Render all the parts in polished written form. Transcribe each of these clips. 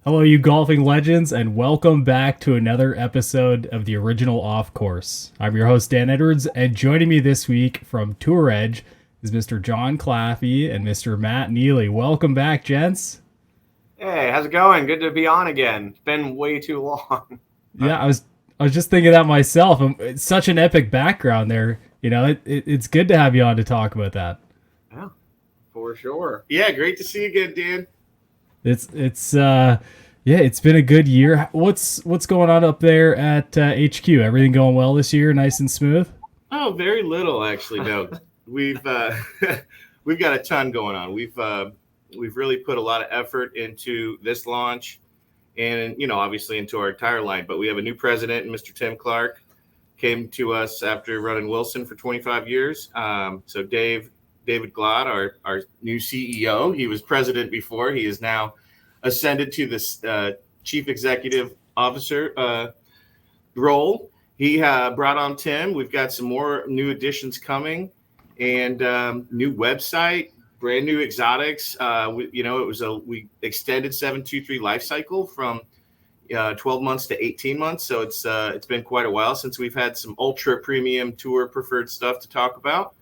Hello, you golfing legends, and welcome back to another episode of the original Off Course. I'm your host, Dan Edwards, and joining me this week from Tour Edge is Mr. John Claffey and Mr. Matt Neely. Welcome back, gents. Hey, how's it going? Good to be on again. It's been way too long. Yeah, I was just thinking that myself. It's such an epic background there. It's good to have you on to talk about that. Yeah, for sure. Yeah, great to see you again, Dan. It's been a good year. What's going on up there at HQ? Everything going well this year? Nice and smooth? Oh, very little actually. No, we've we've got a ton going on. We've really put a lot of effort into this launch, and obviously into our entire line. But we have a new president, Mr. Tim Clark, came to us after running Wilson for 25 years. So David Glott, our new CEO, he was president before. He is now ascended to this chief executive officer role. He brought on Tim. We've got some more new additions coming, and new website, brand new exotics. We extended 723 life cycle from 12 months to 18 months. So it's been quite a while since we've had some ultra premium tour preferred stuff to talk about.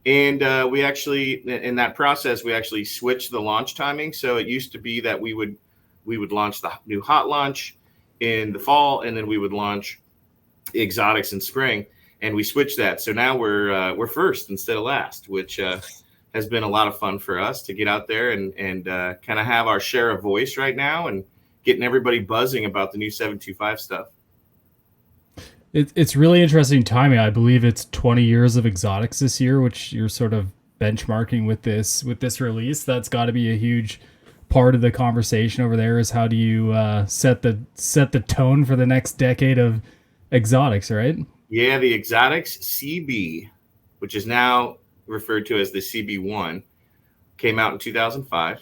And we actually, in that process, we actually switched the launch timing. So it used to be that we would launch the new hot launch in the fall, and then we would launch the exotics in spring. And we switched that. So now we're first instead of last, which has been a lot of fun for us to get out there and kind of have our share of voice right now and getting everybody buzzing about the new 725 stuff. It's really interesting timing. I believe it's 20 years of exotics this year, which you're sort of benchmarking with this release. That's got to be a huge part of the conversation over there. Is how do you set the tone for the next decade of exotics, right? Yeah, the exotics CB, which is now referred to as the CB1, came out in 2005.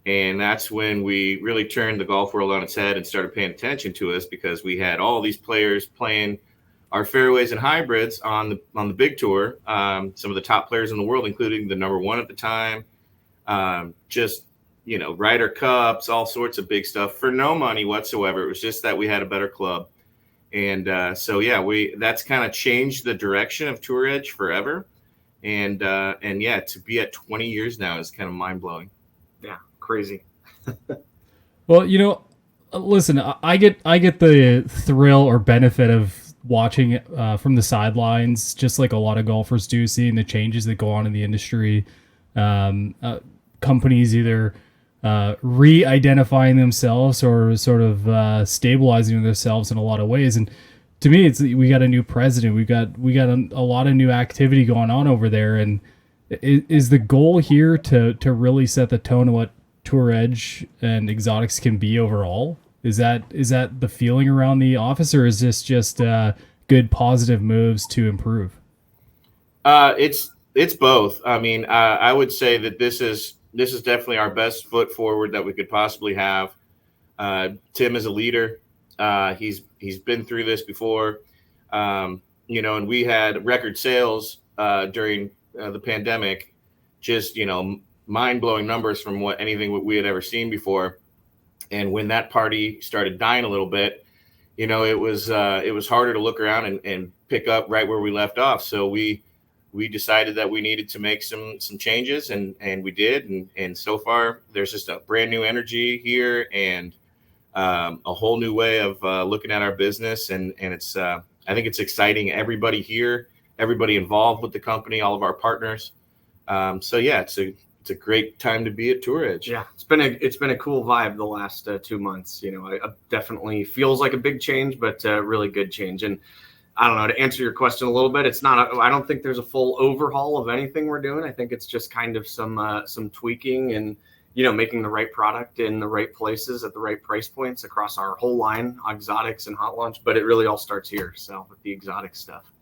And that's when we really turned the golf world on its head and started paying attention to us, because we had all these players playing our fairways and hybrids on the big tour. Some of the top players in the world, including the number one at the time, Ryder Cups, all sorts of big stuff for no money whatsoever. It was just that we had a better club. And that's kind of changed the direction of Tour Edge forever. And to be at 20 years now is kind of mind blowing. Yeah. Crazy. Well, listen, I get the thrill or benefit of watching from the sidelines, just like a lot of golfers do, seeing the changes that go on in the industry. Companies either re-identifying themselves or sort of stabilizing themselves in a lot of ways. And to me, we got a new president. We got a lot of new activity going on over there. And is the goal here to really set the tone of what Tour Edge and exotics can be overall? Is that the feeling around the office, or is this just good positive moves to improve? It's both. I mean, I would say that this is definitely our best foot forward that we could possibly have. Tim is a leader. He's been through this before, and we had record sales during the pandemic. Just mind-blowing numbers from anything we had ever seen before. And when that party started dying a little bit, it was harder to look around and pick up right where we left off. So we decided that we needed to make some changes, and we did. And so far there's just a brand new energy here, and a whole new way of looking at our business. And it's I think it's exciting. Everybody here, everybody involved with the company, all of our partners. It's a great time to be at Tour Edge. Yeah, it's been a cool vibe the last 2 months. I definitely feels like a big change, but really good change. And I don't know, to answer your question a little bit, I don't think there's a full overhaul of anything we're doing. I think it's just kind of some tweaking and making the right product in the right places at the right price points across our whole line, exotics and hot launch. But it really all starts here. So with the exotic stuff.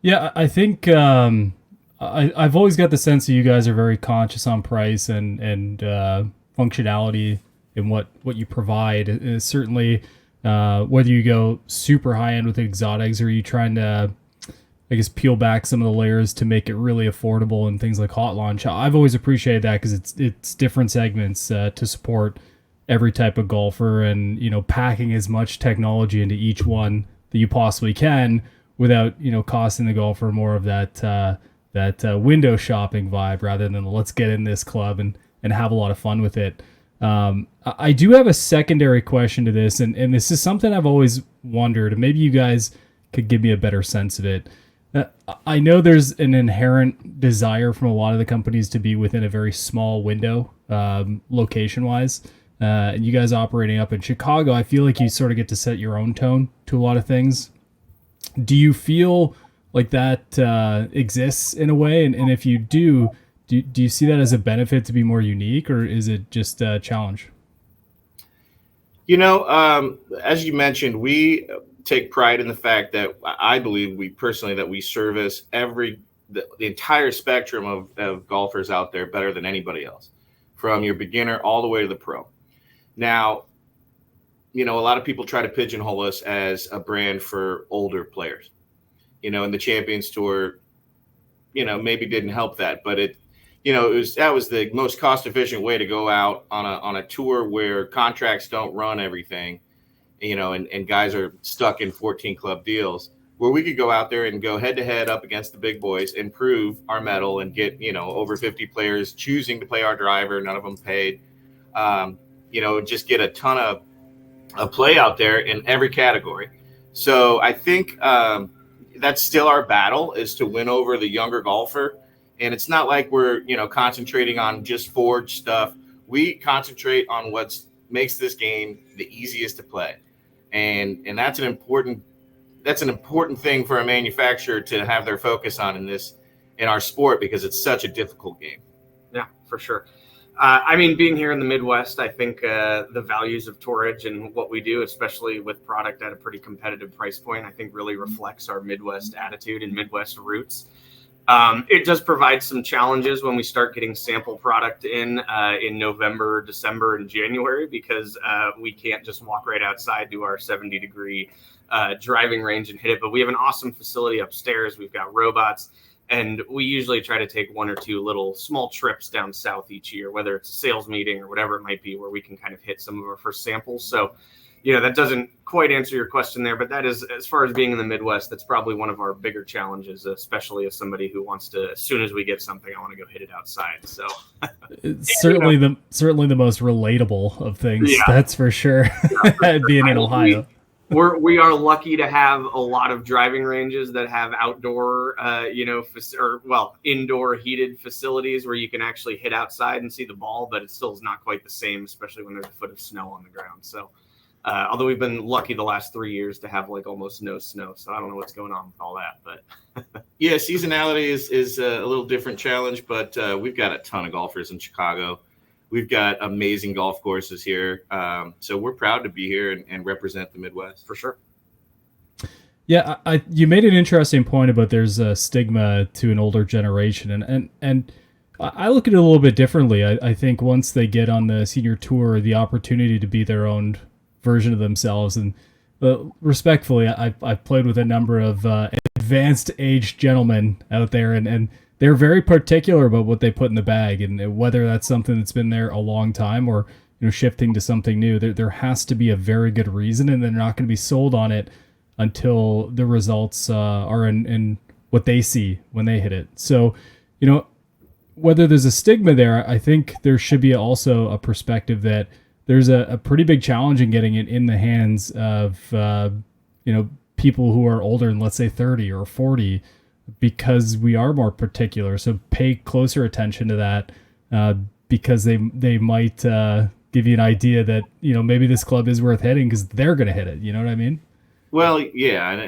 Yeah, I think I've always got the sense that you guys are very conscious on price and functionality in what you provide. It's certainly whether you go super high end with exotics, or you trying to, I guess, peel back some of the layers to make it really affordable and things like hot launch. I've always appreciated that, because it's different segments to support every type of golfer and, packing as much technology into each one that you possibly can without, costing the golfer more of that window shopping vibe rather than let's get in this club and have a lot of fun with it. I do have a secondary question to this, and this is something I've always wondered, and maybe you guys could give me a better sense of it. I know there's an inherent desire from a lot of the companies to be within a very small window, location-wise. And you guys operating up in Chicago, I feel like you sort of get to set your own tone to a lot of things. Do you feel like that exists in a way? And if you do you see that as a benefit to be more unique, or is it just a challenge? As you mentioned, we take pride in the fact that I believe that we service the entire spectrum of golfers out there better than anybody else, from your beginner all the way to the pro. Now, a lot of people try to pigeonhole us as a brand for older players, and the Champions Tour, maybe didn't help that, but that was the most cost efficient way to go out on a tour where contracts don't run everything, and guys are stuck in 14 club deals, where we could go out there and go head to head up against the big boys and prove our mettle and get, over 50 players choosing to play our driver, none of them paid, just get a ton of play out there in every category. So I think that's still our battle, is to win over the younger golfer. And it's not like we're, concentrating on just forged stuff. We concentrate on what makes this game the easiest to play. And that's an important thing for a manufacturer to have their focus on in our sport, because it's such a difficult game. Yeah, for sure. Being here in the Midwest, I think the values of Tourage and what we do, especially with product at a pretty competitive price point, I think really reflects our Midwest attitude and Midwest roots. It does provide some challenges when we start getting sample product in November, December, and January, because we can't just walk right outside to our 70-degree driving range and hit it. But we have an awesome facility upstairs. We've got robots. And we usually try to take one or two little small trips down south each year, whether it's a sales meeting or whatever it might be, where we can kind of hit some of our first samples. So, that doesn't quite answer your question there, but that is, as far as being in the Midwest, that's probably one of our bigger challenges, especially as somebody who wants to, as soon as we get something, I want to go hit it outside. So it's certainly the most relatable of things. Yeah. That's for sure. Yeah. Being in Ohio. We are lucky to have a lot of driving ranges that have outdoor, indoor heated facilities where you can actually hit outside and see the ball, but it still is not quite the same, especially when there's a foot of snow on the ground. So, although we've been lucky the last 3 years to have like almost no snow, so I don't know what's going on with all that, but yeah, seasonality is a little different challenge, but we've got a ton of golfers in Chicago. We've got amazing golf courses here. So we're proud to be here and represent the Midwest. For sure. Yeah, you made an interesting point about there's a stigma to an older generation. And I look at it a little bit differently. I think once they get on the senior tour, the opportunity to be their own version of themselves. And respectfully, I've played with a number of advanced age gentlemen out there, and they're very particular about what they put in the bag, and whether that's something that's been there a long time or shifting to something new. There has to be a very good reason, and they're not going to be sold on it until the results are in what they see when they hit it. So, whether there's a stigma there, I think there should be also a perspective that there's a pretty big challenge in getting it in the hands of people who are older than, let's say, 30 or 40. Because we are more particular. So pay closer attention to that because they might give you an idea that, maybe this club is worth hitting because they're going to hit it. You know what I mean? Well, yeah. And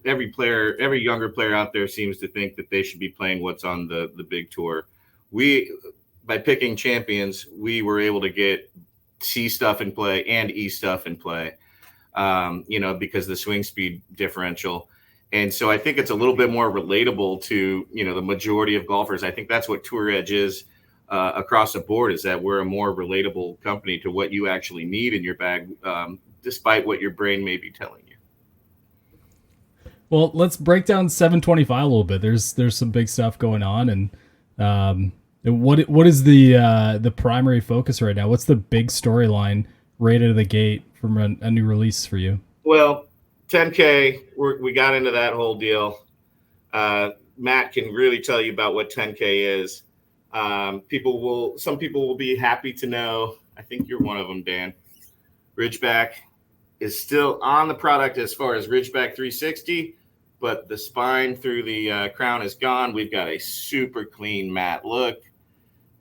every younger player out there seems to think that they should be playing what's on the big tour. By picking Champions, we were able to get C stuff in play and E stuff in play, because the swing speed differential. And so I think it's a little bit more relatable to, the majority of golfers. I think that's what Tour Edge is across the board, is that we're a more relatable company to what you actually need in your bag, despite what your brain may be telling you. Well, let's break down 725 a little bit. There's some big stuff going on. And what is the primary focus right now? What's the big storyline right out of the gate from a new release for you? Well, 10K, we got into that whole deal. Matt can really tell you about what 10K is. Some people will be happy to know. I think you're one of them, Dan. Ridgeback is still on the product as far as Ridgeback 360, but the spine through the crown is gone. We've got a super clean matte look.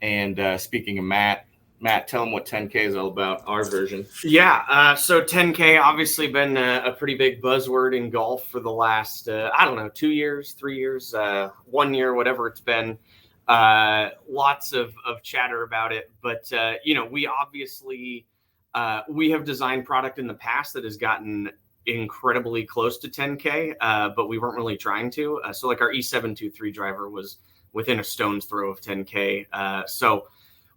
And speaking of Matt, tell them what 10K is all about, our version. Yeah, so 10K obviously been a pretty big buzzword in golf for the last, 2 years, 3 years, 1 year, whatever it's been. Lots of chatter about it. But, we obviously, we have designed product in the past that has gotten incredibly close to 10K, but we weren't really trying to. So like our E723 driver was within a stone's throw of 10K. So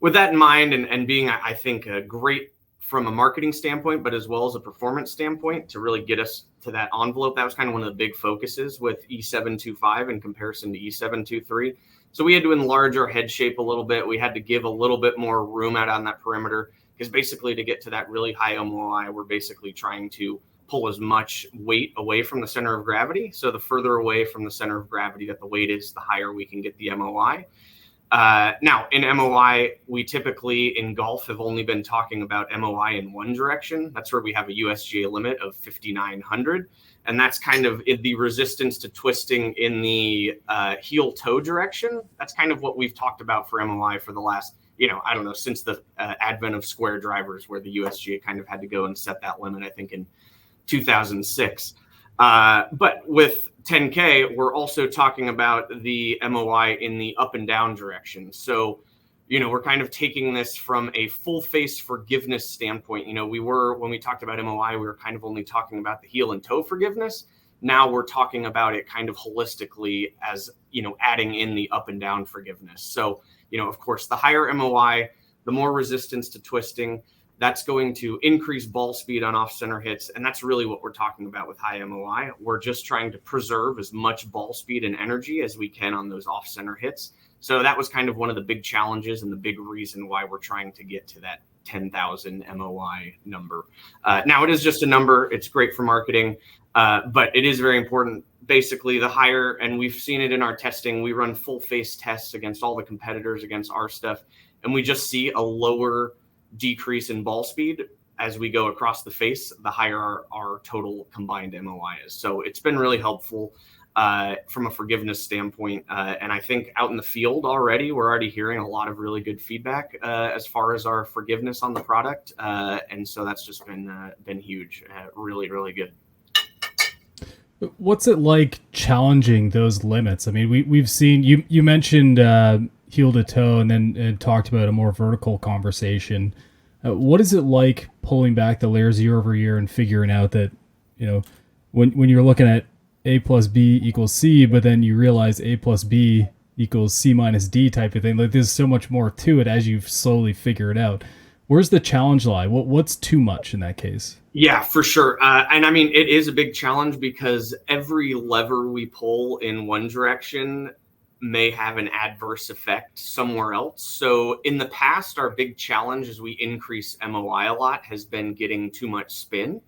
with that in mind, and being, I think, great from a marketing standpoint, but as well as a performance standpoint to really get us to that envelope, that was kind of one of the big focuses with E725 in comparison to E723. So we had to enlarge our head shape a little bit. We had to give a little bit more room out on that perimeter, because basically to get to that really high MOI, we're basically trying to pull as much weight away from the center of gravity. So the further away from the center of gravity that the weight is, the higher we can get the MOI. Now, in MOI, we typically in golf have only been talking about MOI in one direction. That's where we have a USGA limit of 5,900. And that's kind of the resistance to twisting in the heel toe direction. That's kind of what we've talked about for MOI for the last, since the advent of square drivers, where the USGA kind of had to go and set that limit, I think in 2006. But with 10K, we're also talking about the MOI in the up and down direction. So, we're kind of taking this from a full face forgiveness standpoint. When we talked about MOI, we were kind of only talking about the heel and toe forgiveness. Now we're talking about it kind of holistically as, adding in the up and down forgiveness. So, of course, the higher MOI, the more resistance to twisting. That's going to increase ball speed on off-center hits, and that's really what we're talking about with high MOI. We're just trying to preserve as much ball speed and energy as we can on those off-center hits. So that was kind of one of the big challenges and the big reason why we're trying to get to that 10,000 MOI number. Now, it is just a number. It's great for marketing, but it is very important. Basically, the higher, and we've seen it in our testing, we run full face tests against all the competitors, against our stuff, and we just see a lower decrease in ball speed as we go across the face, the higher our total combined MOI is. So it's been really helpful from a forgiveness standpoint. And I think out in the field already, we're already hearing a lot of really good feedback as far as our forgiveness on the product. And so that's just been huge. Really, really good. What's it like challenging those limits? I mean, we've seen, you mentioned heel to toe and then talked about a more vertical conversation. What is it like pulling back the layers year over year and figuring out that, when you're looking at A plus B equals C, but then you realize A plus B equals C minus D type of thing? Like, there's so much more to it as you slowly figure it out. Where's the challenge lie? What's too much in that case? Yeah, for sure. And I mean, it is a big challenge because every lever we pull in one direction may have an adverse effect somewhere else. So in the past, our big challenge as we increase MOI a lot has been getting too much spin.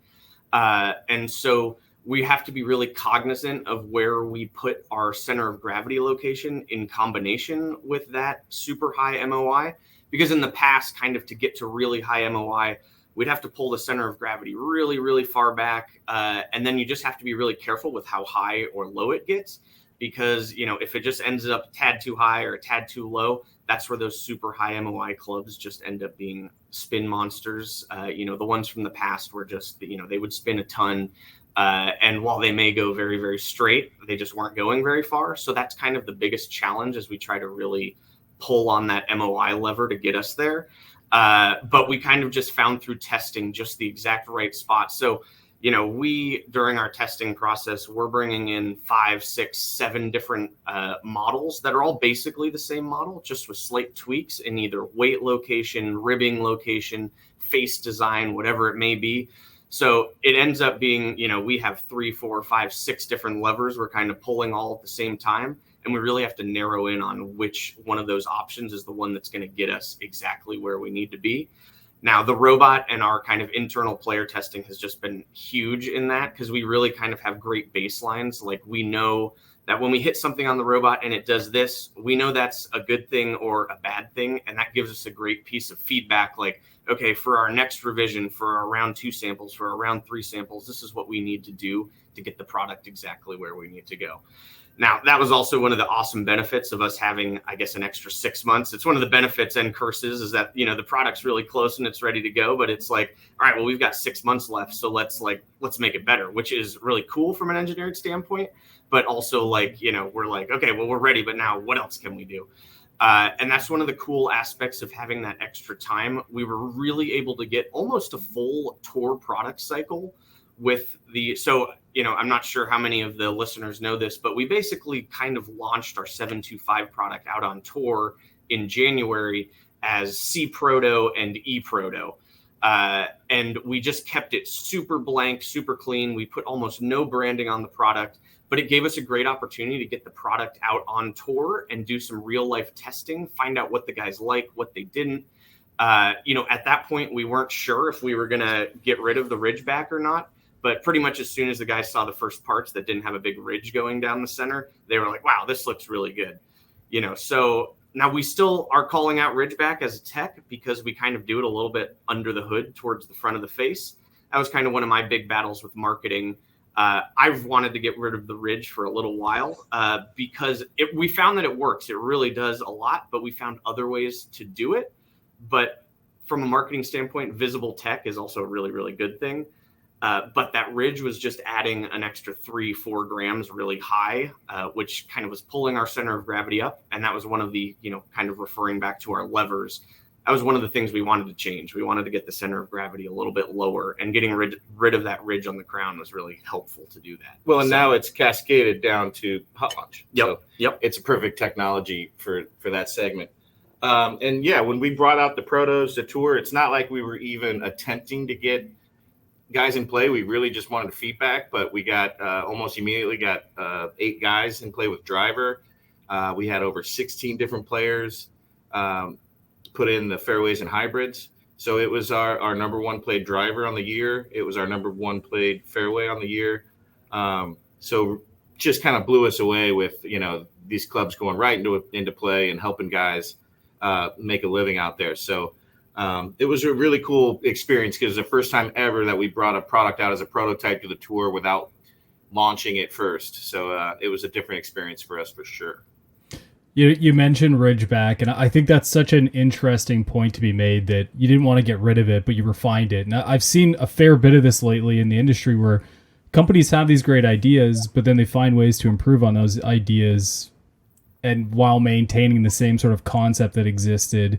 And so we have to be really cognizant of where we put our center of gravity location in combination with that super high MOI. Because in the past, kind of to get to really high MOI, we'd have to pull the center of gravity really, really far back. And then you just have to be really careful with how high or low it gets. Because, if it just ends up a tad too high or a tad too low, that's where those super high MOI clubs just end up being spin monsters. The ones from the past were just, they would spin a ton. And while they may go very, very straight, they just weren't going very far. So that's kind of the biggest challenge as we try to really pull on that MOI lever to get us there. But we kind of just found through testing just the exact right spot. So, we, during our testing process, we're bringing in 5, 6, 7 different models that are all basically the same model, just with slight tweaks in either weight location, ribbing location, face design, whatever it may be. So it ends up being, we have 3, 4, 5, 6 different levers we're kind of pulling all at the same time. And we really have to narrow in on which one of those options is the one that's going to get us exactly where we need to be. Now, the robot and our kind of internal player testing has just been huge in that, because we really kind of have great baselines. Like, we know that when we hit something on the robot and it does this, we know that's a good thing or a bad thing. And that gives us a great piece of feedback. Like, okay, for our next revision, for our round 2 samples, for our round 3 samples, this is what we need to do to get the product exactly where we need to go. Now, that was also one of the awesome benefits of us having, I guess, an extra 6 months. It's one of the benefits and curses is that, the product's really close and it's ready to go, but it's like, all right, well, we've got 6 months left. So let's make it better, which is really cool from an engineering standpoint. But also, we're like, okay, well, we're ready, but now what else can we do? And that's one of the cool aspects of having that extra time. We were really able to get almost a full tour product cycle with I'm not sure how many of the listeners know this, but we basically kind of launched our 725 product out on tour in January as C Proto and E Proto. And we just kept it super blank, super clean. We put almost no branding on the product, but it gave us a great opportunity to get the product out on tour and do some real life testing, find out what the guys like, what they didn't. At that point, we weren't sure if we were going to get rid of the Ridgeback or not. But pretty much as soon as the guys saw the first parts that didn't have a big ridge going down the center, they were like, wow, this looks really good. So now we still are calling out Ridgeback as a tech because we kind of do it a little bit under the hood towards the front of the face. That was kind of one of my big battles with marketing. I've wanted to get rid of the ridge for a little while because we found that it works. It really does a lot, but we found other ways to do it. But from a marketing standpoint, visible tech is also a really, really good thing. But that ridge was just adding an extra 3-4 grams really high, which kind of was pulling our center of gravity up. And that was one of the, kind of referring back to our levers. That was one of the things we wanted to change. We wanted to get the center of gravity a little bit lower, and getting rid of that ridge on the crown was really helpful to do that. Well, and now it's cascaded down to hot launch. Yep. It's a perfect technology for that segment. And yeah, when we brought out the protos to tour, it's not like we were even attempting to get guys in play. We really just wanted feedback, but we got almost immediately got 8 guys in play with driver. We had over 16 different players put in the fairways and hybrids. So it was our number 1 played driver on the year. It was our number 1 played fairway on the year. So just kind of blew us away with, these clubs going right into play and helping guys make a living out there. So it was a really cool experience because it's the first time ever that we brought a product out as a prototype to the tour without launching it first. So it was a different experience for us for sure. You mentioned Ridgeback, and I think that's such an interesting point to be made, that you didn't want to get rid of it, but you refined it. And I've seen a fair bit of this lately in the industry where companies have these great ideas, but then they find ways to improve on those ideas, and while maintaining the same sort of concept that existed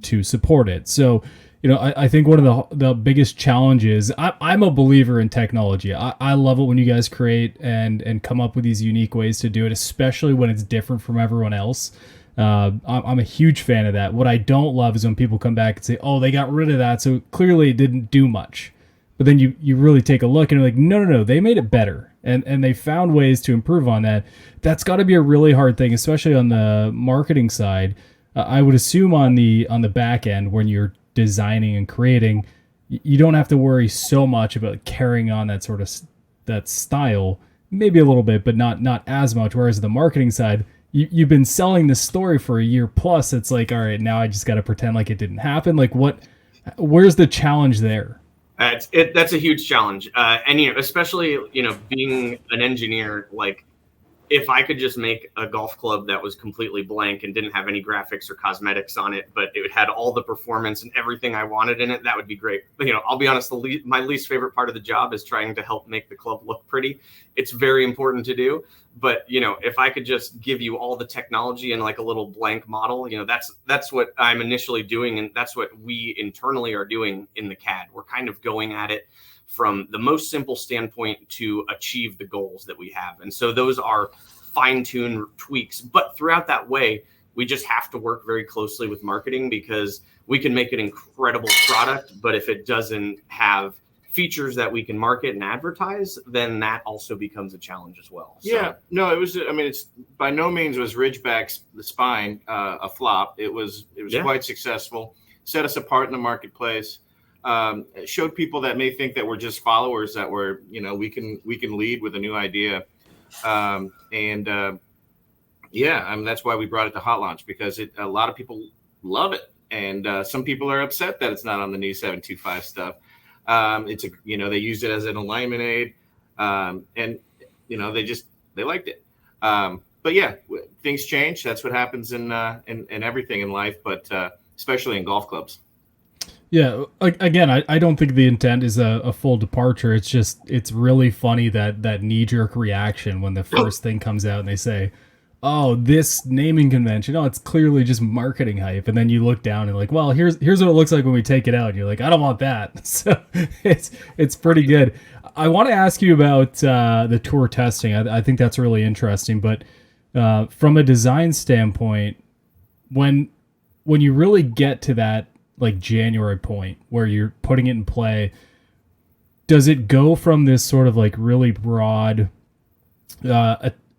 to support it. So, I think one of the biggest challenges, I'm a believer in technology. I love it when you guys create and come up with these unique ways to do it, especially when it's different from everyone else. I'm a huge fan of that. What I don't love is when people come back and say, oh, they got rid of that, so clearly it didn't do much. But then you really take a look and you're like, no, they made it better. And they found ways to improve on that. That's got to be a really hard thing, especially on the marketing side. I would assume on the back end, when you're designing and creating, you don't have to worry so much about carrying on that sort of that style, maybe a little bit, but not as much. Whereas the marketing side, you've been selling this story for a year plus. It's like, all right, now I just got to pretend like it didn't happen. Like, where's the challenge there? That's a huge challenge. And, especially, being an engineer, like, if I could just make a golf club that was completely blank and didn't have any graphics or cosmetics on it, but it had all the performance and everything I wanted in it, that would be great. But, I'll be honest, my least favorite part of the job is trying to help make the club look pretty. It's very important to do. But, if I could just give you all the technology and like a little blank model, that's what I'm initially doing. And that's what we internally are doing in the CAD. We're kind of going at it from the most simple standpoint to achieve the goals that we have. And so those are fine-tuned tweaks. But throughout that way, we just have to work very closely with marketing, because we can make an incredible product, but if it doesn't have features that we can market and advertise, then that also becomes a challenge as well. Yeah, no, it's by no means was Ridgeback's the spine a flop. It was quite successful. set us apart in the marketplace. Showed people that may think that we're just followers, that we're, we can lead with a new idea. That's why we brought it to Hot Launch, because a lot of people love it. And some people are upset that it's not on the new 725 stuff. They used it as an alignment aid, and they liked it. But yeah, things change. That's what happens in everything in life, but especially in golf clubs. Yeah, again, I don't think the intent is a full departure. It's really funny that knee-jerk reaction when the first thing comes out and they say, oh, this naming convention, oh, it's clearly just marketing hype. And then you look down and like, well, here's what it looks like when we take it out. And you're like, I don't want that. So it's pretty good. I want to ask you about the tour testing. I think that's really interesting. But from a design standpoint, when you really get to that like January point where you're putting it in play, does it go from this sort of like really broad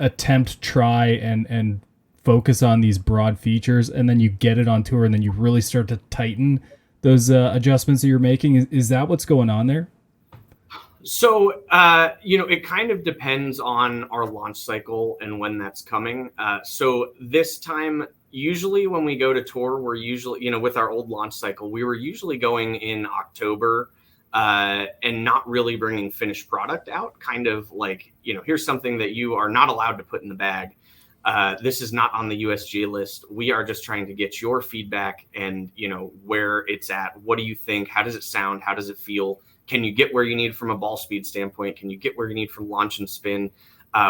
attempt, try and focus on these broad features, and then you get it on tour and then you really start to tighten those adjustments that you're making? Is that what's going on there? So, it kind of depends on our launch cycle and when that's coming. So this time, usually when we go to tour, we're usually, with our old launch cycle, we were usually going in October and not really bringing finished product out. Kind of like, here's something that you are not allowed to put in the bag. This is not on the USG list. We are just trying to get your feedback and, where it's at. What do you think? How does it sound? How does it feel? Can you get where you need from a ball speed standpoint? Can you get where you need from launch and spin?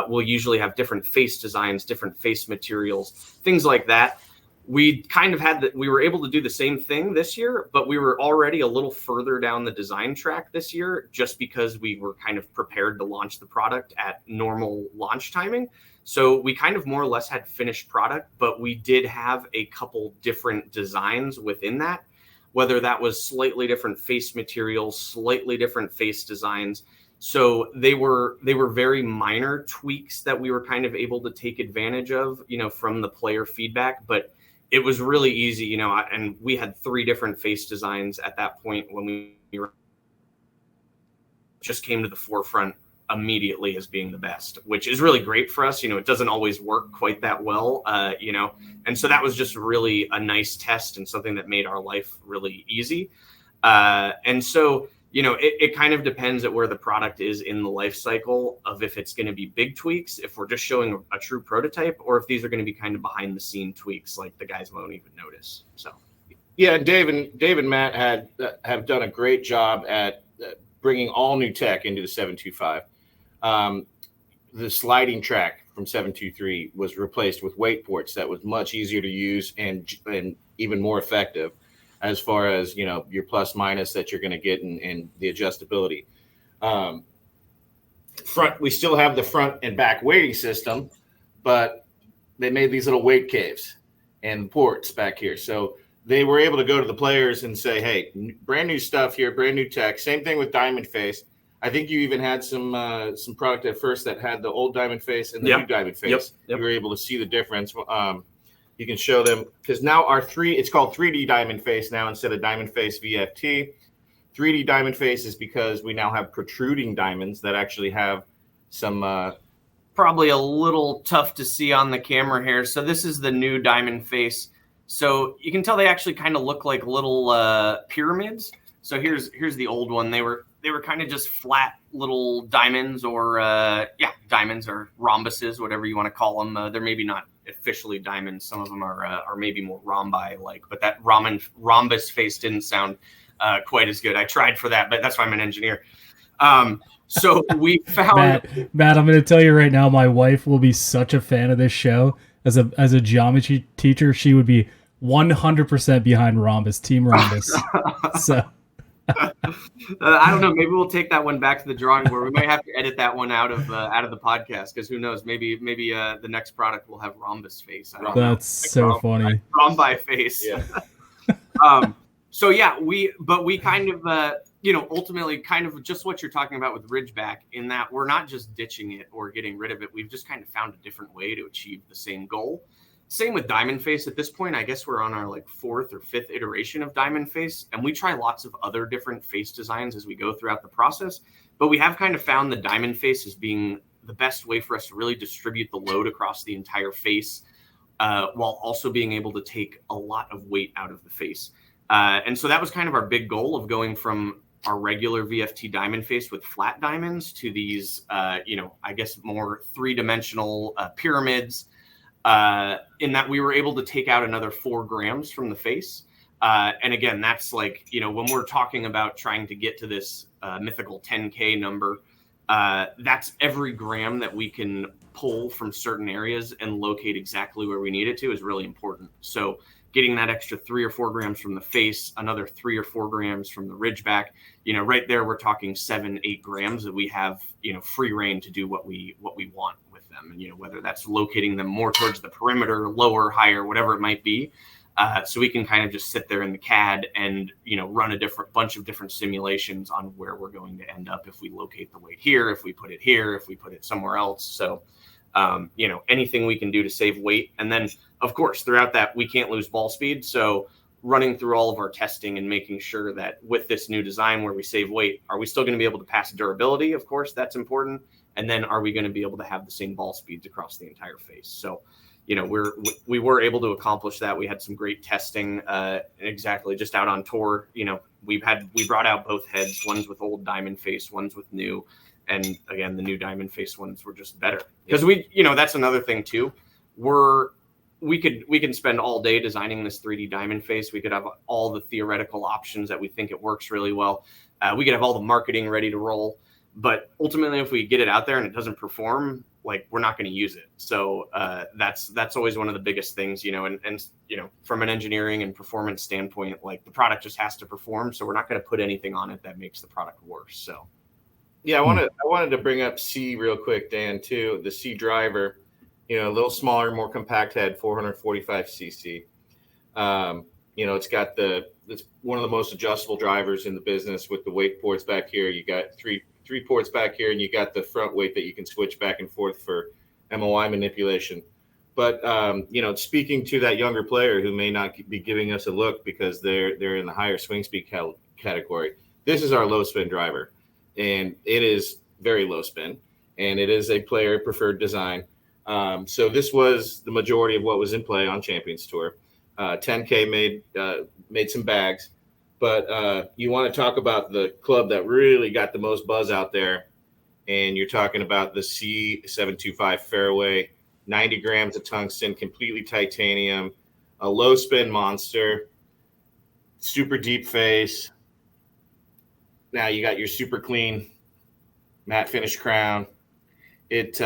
We'll usually have different face designs, different face materials, things like that. We kind of we were able to do the same thing this year, but we were already a little further down the design track this year, just because we were kind of prepared to launch the product at normal launch timing. So we kind of more or less had finished product, but we did have a couple different designs within that, whether that was slightly different face materials, slightly different face designs. So they were very minor tweaks that we were kind of able to take advantage of, from the player feedback. But it was really easy, and we had 3 different face designs at that point when we just came to the forefront immediately as being the best, which is really great for us. It doesn't always work quite that well, and so that was just really a nice test and something that made our life really easy. And so, it kind of depends at where the product is in the life cycle of if it's going to be big tweaks, if we're just showing a true prototype, or if these are going to be kind of behind the scene tweaks like the guys won't even notice. So, yeah, Dave and Matt have done a great job at bringing all new tech into the 725. The sliding track from 723 was replaced with weight ports that was much easier to use and even more effective as far as, your plus minus that you're going to get and the adjustability. We still have the front and back weighting system, but they made these little weight caves and ports back here. So they were able to go to the players and say, hey, brand new stuff here, brand new tech. Same thing with Diamond Face. I think you even had some product at first that had the old Diamond Face and the new Diamond Face. Yep. You were able to see the difference. You can show them, because now it's called 3D Diamond Face now instead of Diamond Face VFT. 3D Diamond Face is because we now have protruding diamonds that actually have some probably a little tough to see on the camera here. So this is the new Diamond Face. So you can tell they actually kind of look like little pyramids. So here's the old one. They were kind of just flat little diamonds or diamonds or rhombuses, whatever you want to call them. They're maybe not officially diamonds. Some of them are maybe more rhombi-like, but that rhombus face didn't sound quite as good. I tried for that, but that's why I'm an engineer. So we found Matt, I'm going to tell you right now, my wife will be such a fan of this show. As a geometry teacher, she would be 100% behind rhombus, team rhombus. So I don't know. Maybe we'll take that one back to the drawing board. We might have to edit that one out of the podcast, because who knows? Maybe the next product will have rhombus face. That's so funny. Rhombi face. Yeah. So yeah, we kind of ultimately kind of just what you're talking about with Ridgeback, in that we're not just ditching it or getting rid of it. We've just kind of found a different way to achieve the same goal. Same with Diamond Face. At this point, I guess we're on our like 4th or 5th iteration of Diamond Face, and we try lots of other different face designs as we go throughout the process. But we have kind of found the Diamond Face as being the best way for us to really distribute the load across the entire face, while also being able to take a lot of weight out of the face. And so that was kind of our big goal of going from our regular VFT diamond face with flat diamonds to these, I guess more 3-dimensional pyramids, in that we were able to take out another 4 grams from the face. And again, that's like, when we're talking about trying to get to this mythical 10K number, that's every gram that we can pull from certain areas and locate exactly where we need it to is really important. So getting that extra 3 or 4 grams from the face, another 3 or 4 grams from the ridgeback, right there, we're talking 7-8 grams that we have, free reign to do what we want with them. And, whether that's locating them more towards the perimeter, lower, higher, whatever it might be. So we can kind of just sit there in the CAD and, run a bunch of different simulations on where we're going to end up if we locate the weight here, if we put it here, if we put it somewhere else. So, anything we can do to save weight. And then, of course, throughout that, we can't lose ball speed. So running through all of our testing and making sure that with this new design where we save weight, are we still going to be able to pass durability? Of course, that's important. And then are we going to be able to have the same ball speeds across the entire face? So, we were able to accomplish that. We had some great testing, exactly just out on tour. We brought out both heads, ones with old diamond face, ones with new. And again, the new diamond face ones were just better because that's another thing too. We can spend all day designing this 3D diamond face. We could have all the theoretical options that we think it works really well. We could have all the marketing ready to roll, but ultimately if we get it out there and it doesn't perform, like we're not going to use it. So that's always one of the biggest things, and from an engineering and performance standpoint, like the product just has to perform. So we're not going to put anything on it that makes the product worse. So. Yeah, I wanted to bring up C real quick, Dan, too. The C driver, a little smaller, more compact head, 445 cc. It's got it's one of the most adjustable drivers in the business with the weight ports back here. You got three ports back here, and you got the front weight that you can switch back and forth for MOI manipulation. But speaking to that younger player who may not be giving us a look because they're in the higher swing speed category, this is our low spin driver. And it is very low spin, and it is a player preferred design. So this was the majority of what was in play on Champions Tour. 10K made some bags, but you want to talk about the club that really got the most buzz out there, and you're talking about the C725 Fairway, 90 grams of tungsten, completely titanium, a low spin monster, super deep face. Now you got your super clean matte finish crown. It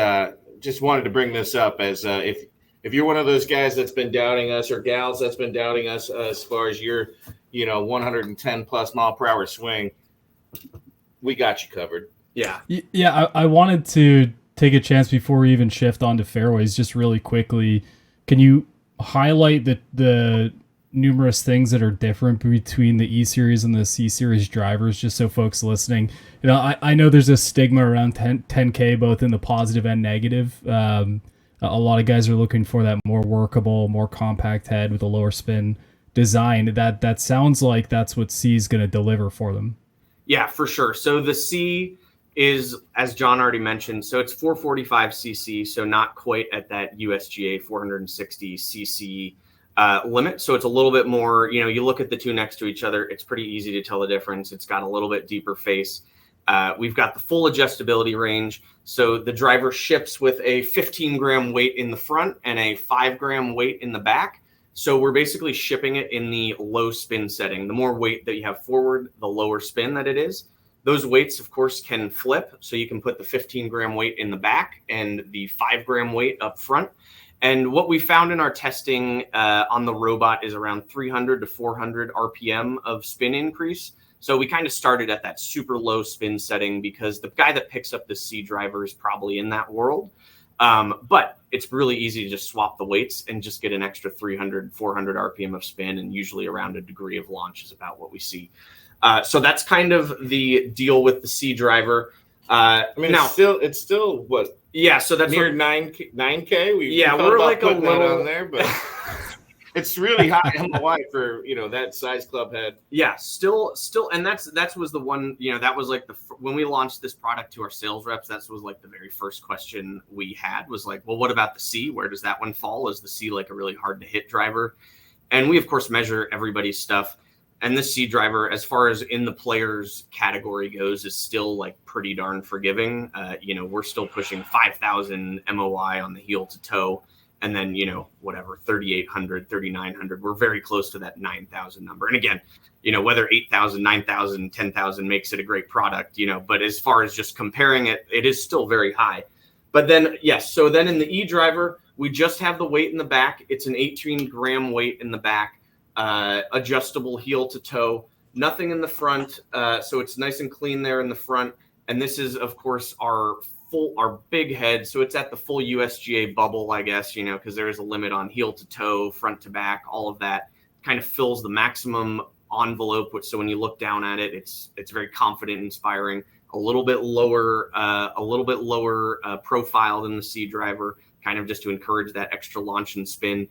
just wanted to bring this up as if you're one of those guys that's been doubting us or gals that's been doubting us as far as your 110 plus mile per hour swing, we got you covered. Yeah. I wanted to take a chance before we even shift onto fairways, just really quickly. Can you highlight the numerous things that are different between the E series and the C series drivers, just so folks listening, I know there's a stigma around 10K, both in the positive and negative. A lot of guys are looking for that more workable, more compact head with a lower spin design. That sounds like that's what C is going to deliver for them. Yeah, for sure. So the C is, as John already mentioned, so it's 445 cc, so not quite at that USGA 460 cc limit. So it's a little bit more, you look at the two next to each other, it's pretty easy to tell the difference. It's got a little bit deeper face. We've got the full adjustability range. So the driver ships with a 15 gram weight in the front and a 5 gram weight in the back. So we're basically shipping it in the low spin setting. The more weight that you have forward, the lower spin that it is. Those weights, of course, can flip. So you can put the 15 gram weight in the back and the 5 gram weight up front. And what we found in our testing on the robot is around 300 to 400 RPM of spin increase. So we kind of started at that super low spin setting because the guy that picks up the C driver is probably in that world. But it's really easy to just swap the weights and just get an extra 300, 400 RPM of spin, and usually around a degree of launch is about what we see. So that's kind of the deal with the C driver. It's still what, Yeah, so that's near 9K. We we're about like a putting that little on there, but it's really high MOI for that size club head. Yeah, still, and that was the one, that was like when we launched this product to our sales reps, that was like the very first question we had was like, well, what about the C? Where does that one fall? Is the C like a really hard to hit driver? And we of course measure everybody's stuff. And this C driver, as far as in the players category goes, is still like pretty darn forgiving. We're still pushing 5,000 MOI on the heel to toe. And then, whatever, 3,800, 3,900, we're very close to that 9,000 number. And again, whether 8,000, 9,000, 10,000 makes it a great product, but as far as just comparing it, it is still very high. But then, yes, so then in the E driver, we just have the weight in the back. It's an 18-gram weight in the back, adjustable heel to toe, nothing in the front. So it's nice and clean there in the front. And this is, of course, our big head. So it's at the full USGA bubble, I guess, because there is a limit on heel to toe, front to back, all of that kind of fills the maximum envelope. So when you look down at it, it's very confident, inspiring, a little bit lower profile than the C driver, kind of just to encourage that extra launch and spin.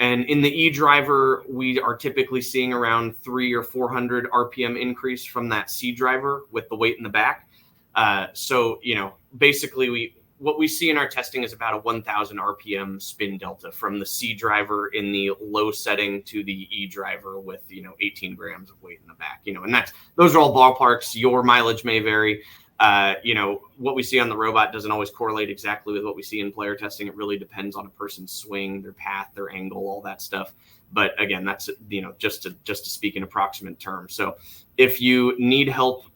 And in the E driver, we are typically seeing around 300 or 400 RPM increase from that C driver with the weight in the back. So, basically what we see in our testing is about a 1,000 RPM spin delta from the C driver in the low setting to the E driver with, 18 grams of weight in the back, and those are all ballparks. Your mileage may vary. What we see on the robot doesn't always correlate exactly with what we see in player testing. It really depends on a person's swing, their path, their angle, all that stuff. But again, that's, just to speak in approximate terms. So if you need help,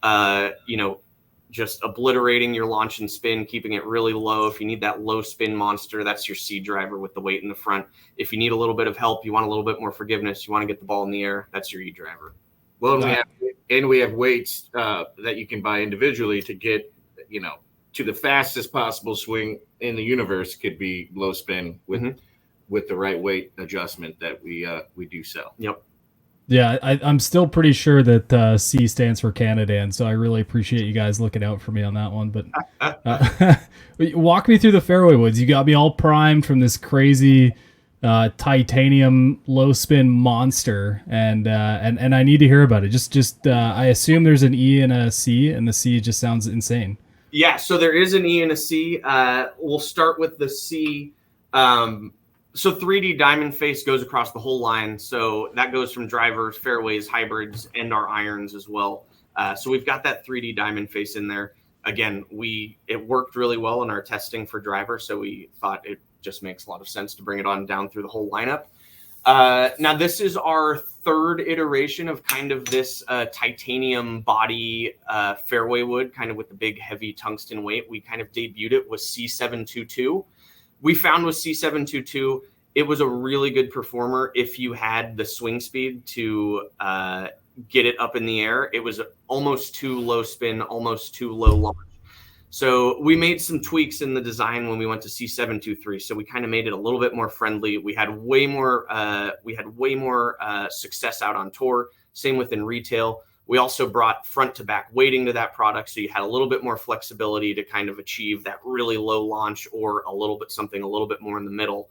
just obliterating your launch and spin, keeping it really low. If you need that low spin monster, that's your C driver with the weight in the front. If you need a little bit of help, you want a little bit more forgiveness, you want to get the ball in the air, that's your E driver. Well, we have weights that you can buy individually to get, to the fastest possible swing in the universe. Could be low spin with the right weight adjustment that we do sell. Yep. Yeah, I'm still pretty sure that C stands for Canada, and so I really appreciate you guys looking out for me on that one. But walk me through the Fairway Woods. You got me all primed from this crazy titanium low spin monster, and I need to hear about it. Just I assume there's an E and a C, and the C just sounds insane. Yeah, so there is an E and a C. We'll start with the C. So 3D diamond face goes across the whole line. So that goes from drivers, fairways, hybrids, and our irons as well. So we've got that 3D diamond face in there. Again, it worked really well in our testing for drivers, so we thought it just makes a lot of sense to bring it on down through the whole lineup. Now this is our third iteration of kind of this titanium body fairway wood, kind of with the big heavy tungsten weight. We kind of debuted it with C722. We found with C722, it was a really good performer if you had the swing speed to get it up in the air. It was almost too low spin, almost too low launch. So we made some tweaks in the design when we went to C723. So we kind of made it a little bit more friendly. We had way more success out on tour. Same within retail. We also brought front to back weighting to that product. So you had a little bit more flexibility to kind of achieve that really low launch or something a little bit more in the middle.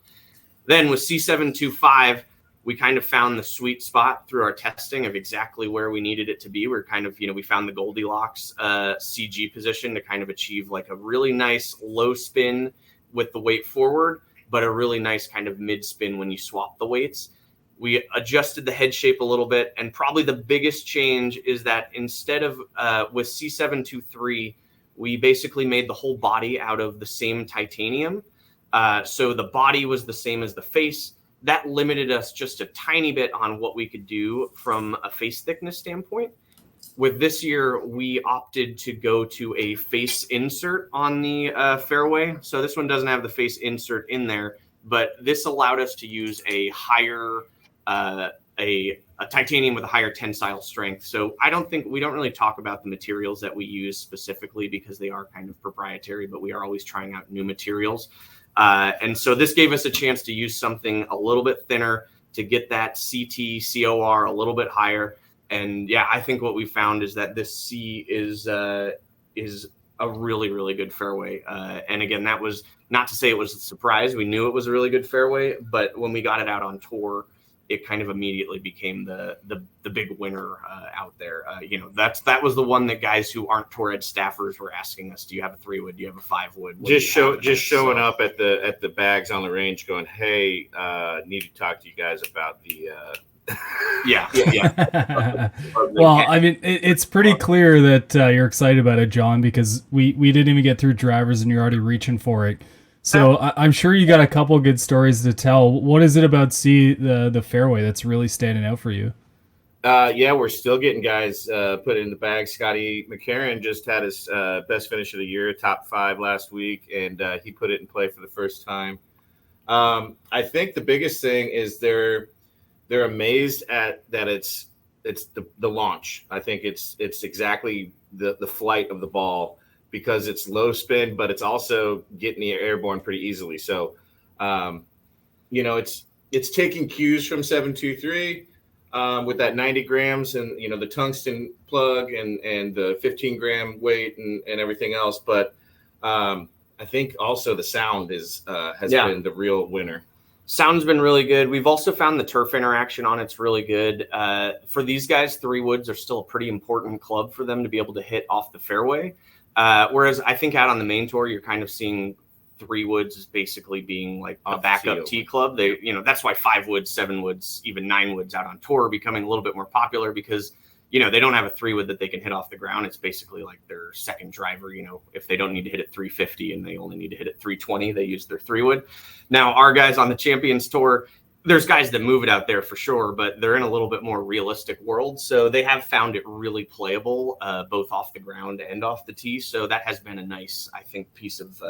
Then with C725, we kind of found the sweet spot through our testing of exactly where we needed it to be. We're kind of, we found the Goldilocks CG position to kind of achieve like a really nice low spin with the weight forward, but a really nice kind of mid spin when you swap the weights. We adjusted the head shape a little bit, and probably the biggest change is that instead of with C723, we basically made the whole body out of the same titanium. So the body was the same as the face. That limited us just a tiny bit on what we could do from a face thickness standpoint. With this year, we opted to go to a face insert on the fairway. So this one doesn't have the face insert in there, but this allowed us to use a higher a titanium with a higher tensile strength. So we don't really talk about the materials that we use specifically because they are kind of proprietary, but we are always trying out new materials. And so this gave us a chance to use something a little bit thinner to get that CT, COR a little bit higher. And yeah, I think what we found is that this C is a really, really good fairway. And again, that was not to say it was a surprise. We knew it was a really good fairway, but when we got it out on tour, it kind of immediately became the big winner out there. That was the one that guys who aren't tour ed staffers were asking us, do you have a 3-wood? Do you have a 5-wood? Showing up at the bags on the range going, hey, need to talk to you guys about the yeah. Well, I mean, it's pretty clear that you're excited about it, John, because we didn't even get through drivers and you're already reaching for it. So I'm sure you got a couple good stories to tell. What is it about the fairway that's really standing out for you? We're still getting guys put in the bag. Scotty McCarron just had his best finish of the year, top 5 last week, and he put it in play for the first time. I think the biggest thing is they're amazed at that it's the launch. I think it's exactly the flight of the ball, because it's low spin, but it's also getting the airborne pretty easily. So, it's taking cues from 723 with that 90 grams and, the tungsten plug and the 15 gram weight and everything else. But I think also the sound has been the real winner. Sound's been really good. We've also found the turf interaction on it's really good. For these guys, 3-woods are still a pretty important club for them to be able to hit off the fairway. Whereas I think out on the main tour, you're kind of seeing 3-woods as basically being like a backup tee club. They, that's why 5-woods, 7-woods, even 9-woods out on tour are becoming a little bit more popular, because, they don't have a 3-wood that they can hit off the ground. It's basically like their second driver. If they don't need to hit it 350 and they only need to hit it 320, they use their 3-wood. Now, our guys on the Champions Tour, there's guys that move it out there for sure, but they're in a little bit more realistic world. So they have found it really playable, both off the ground and off the tee. So that has been a nice, I think, piece of,